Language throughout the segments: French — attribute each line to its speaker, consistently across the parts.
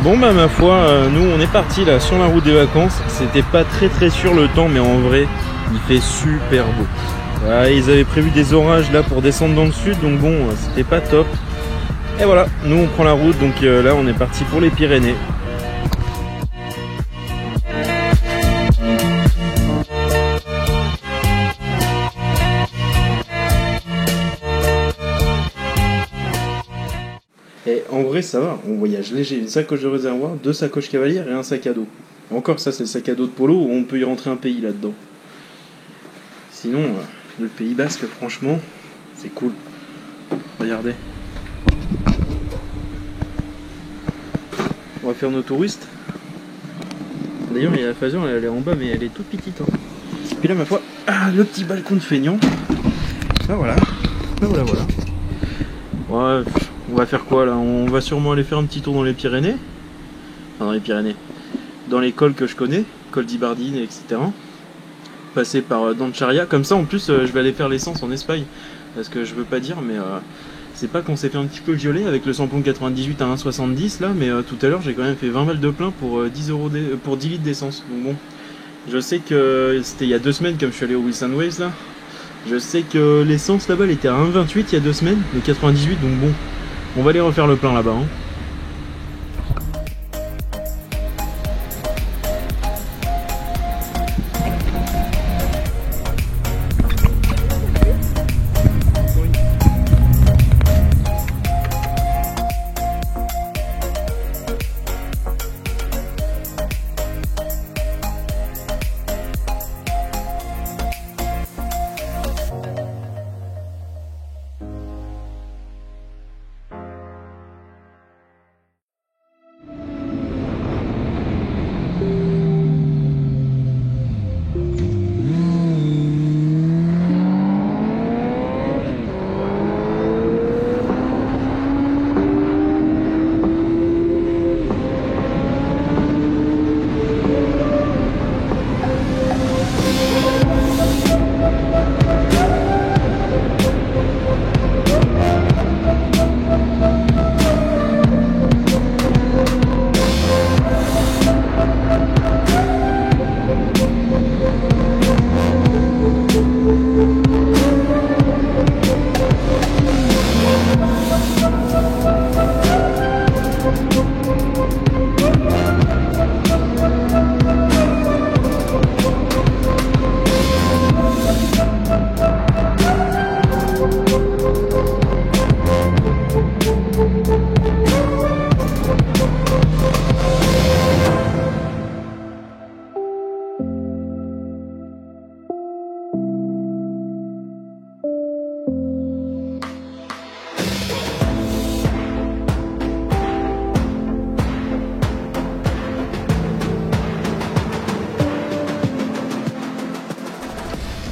Speaker 1: Bon bah ma foi, nous on est parti là sur la route des vacances. C'était pas très sûr le temps, mais en vrai il fait super beau. Voilà, ils avaient prévu des orages là pour descendre dans le sud, donc bon c'était pas top. Et voilà, nous on prend la route, donc là on est parti pour les Pyrénées. Et en vrai ça va, on voyage léger, une sacoche de réservoir, 2 sacoches cavalières et un sac à dos. Encore ça c'est le sac à dos de Polo où on peut y rentrer un pays là-dedans. Sinon, le Pays Basque franchement, c'est cool. Regardez. On va faire nos touristes. D'ailleurs il y a la Fasion, elle est en bas mais elle est toute petite. Hein. Puis là ma foi, le petit balcon de feignant. Ah voilà. Ah, voilà. Ouais, on va faire quoi là? On va sûrement aller faire un petit tour dans les Pyrénées. Enfin dans les Pyrénées. Dans les cols que je connais, col d'Ibardine, etc. Passer par Dancharia. Comme ça en plus je vais aller faire l'essence en Espagne. Parce que je veux pas dire mais c'est pas qu'on s'est fait un petit peu violer avec le samplon 98 à 1,70 là. Mais tout à l'heure j'ai quand même fait 20 balles de plein pour 10 litres d'essence. Donc bon, je sais que c'était il y a 2 semaines comme je suis allé au Wilson Waves là. Je sais que l'essence là-bas elle était à 1,28 il y a 2 semaines, le 98, donc bon, on va aller refaire le plein là-bas. Hein.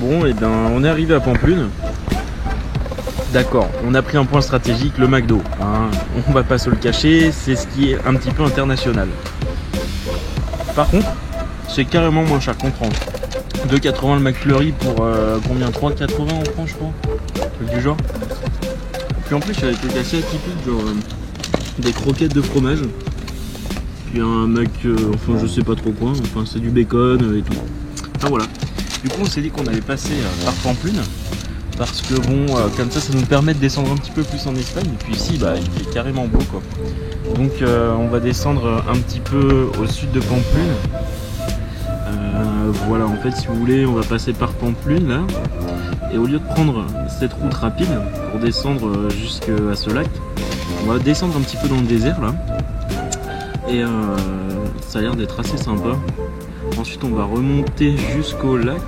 Speaker 1: Bon, et ben on est arrivé à Pampelune. D'accord, on a pris un point stratégique, le McDo. Hein. On va pas se le cacher, c'est ce qui est un petit peu international. Par contre, c'est carrément moins cher qu'en France. 2,80 le McFlurry pour combien? 3,80 en France, je crois. Truc du genre. Puis en plus, il y a des trucs assez atypiques, genre des croquettes de fromage. Puis un Mac, enfin je sais pas trop quoi, enfin c'est du bacon et tout. Enfin voilà. Du coup on s'est dit qu'on allait passer par Pampelune. Parce que bon, comme ça nous permet de descendre un petit peu plus en Espagne. Et puis ici, bah, il fait carrément beau quoi. Donc on va descendre un petit peu au sud de Pampelune. Voilà, en fait si vous voulez, on va passer par Pampelune là. Et au lieu de prendre cette route rapide pour descendre jusqu'à ce lac, on va descendre un petit peu dans le désert là. Et ça a l'air d'être assez sympa. Ensuite on va remonter jusqu'au lac.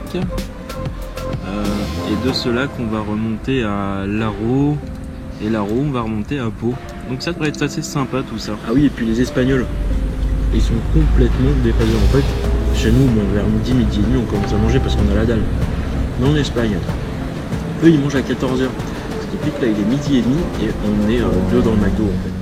Speaker 1: Et de ce lac on va remonter à Laro. Et Laro on va remonter à Pau. Donc ça devrait être assez sympa tout ça. Ah oui, et puis les Espagnols, ils sont complètement déphasés en fait. Chez nous, bon, vers midi et demi on commence à manger parce qu'on a la dalle. Mais en Espagne, eux ils mangent à 14h. Ce qui fait que là il est midi et demi et on est deux dans le McDo en fait.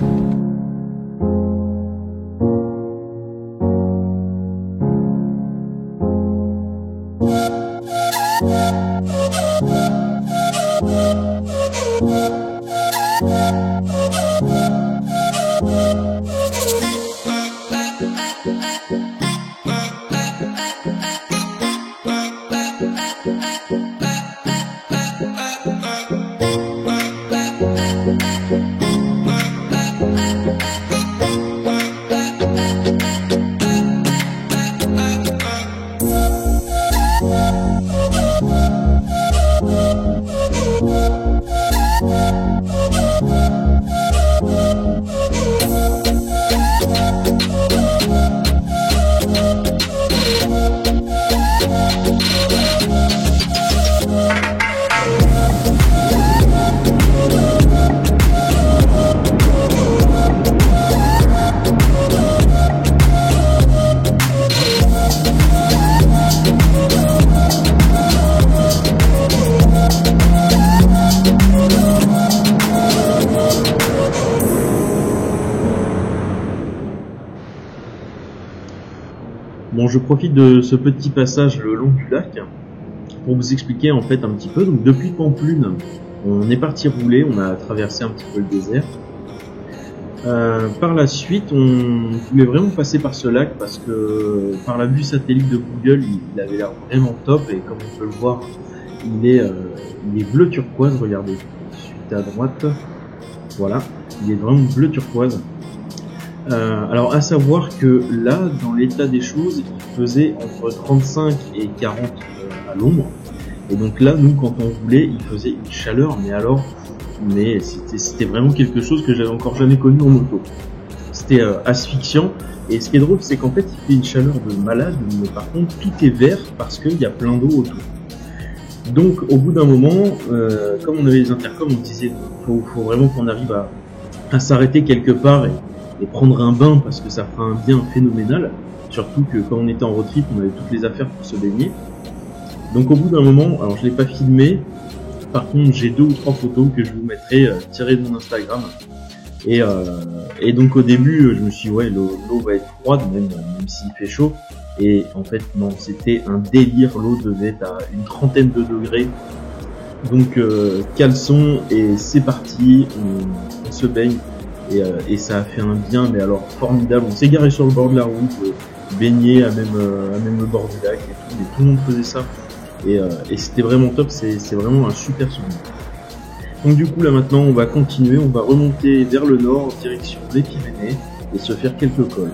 Speaker 1: Bon, je profite de ce petit passage le long du lac pour vous expliquer en fait un petit peu. Donc depuis Pampelune, on est parti rouler, on a traversé un petit peu le désert. Par la suite, on voulait vraiment passer par ce lac parce que par la vue satellite de Google, il avait l'air vraiment top et comme on peut le voir, il est bleu turquoise. Regardez, suite à droite, voilà, il est vraiment bleu turquoise. Alors à savoir que là, dans l'état des choses, il faisait entre 35 et 40 à l'ombre. Et donc là, nous, quand on roulait, il faisait une chaleur, mais c'était vraiment quelque chose que j'avais encore jamais connu en moto. C'était asphyxiant. Et ce qui est drôle, c'est qu'en fait, il fait une chaleur de malade, mais par contre, tout est vert parce qu'il y a plein d'eau autour. Donc au bout d'un moment, comme on avait les intercoms, on disait faut vraiment qu'on arrive à s'arrêter quelque part et prendre un bain parce que ça fera un bien phénoménal, surtout que quand on était en road trip on avait toutes les affaires pour se baigner. Donc au bout d'un moment, alors je l'ai pas filmé, par contre j'ai 2 ou 3 photos que je vous mettrai tirées de mon Instagram et donc au début je me suis dit ouais l'eau va être froide même s'il fait chaud, et en fait non, c'était un délire, l'eau devait être à une trentaine de degrés. Donc caleçon et c'est parti, on se baigne. Et ça a fait un bien, mais alors formidable. On s'est garé sur le bord de la route, baigné à même le bord du lac et tout, mais tout le monde faisait ça. Et c'était vraiment top, c'est vraiment un super souvenir. Donc du coup là maintenant on va continuer, on va remonter vers le nord, en direction des Pyrénées, et se faire quelques cols.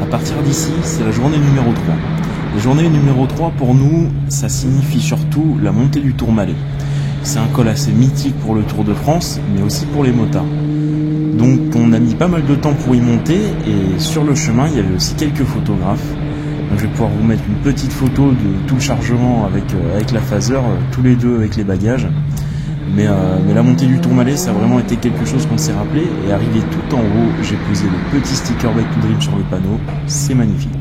Speaker 2: partir d'ici, c'est la journée numéro 3. La journée numéro 3, pour nous, ça signifie surtout la montée du Tourmalet. C'est un col assez mythique pour le Tour de France, mais aussi pour les motards. Donc on a mis pas mal de temps pour y monter, et sur le chemin, il y avait aussi quelques photographes. Donc je vais pouvoir vous mettre une petite photo de tout le chargement avec la phaser, tous les deux avec les bagages. Mais la montée du Tourmalet, ça a vraiment été quelque chose qu'on s'est rappelé. Et arrivé tout en haut, j'ai posé le petit sticker Bike to Dream sur le panneau. C'est magnifique.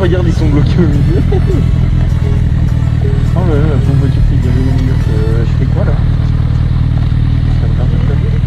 Speaker 1: regarde, ils sont bloqués au milieu. Oh là là, la pauvre voiture qui est garée au milieu. Je fais quoi là? Ça me permet de faire.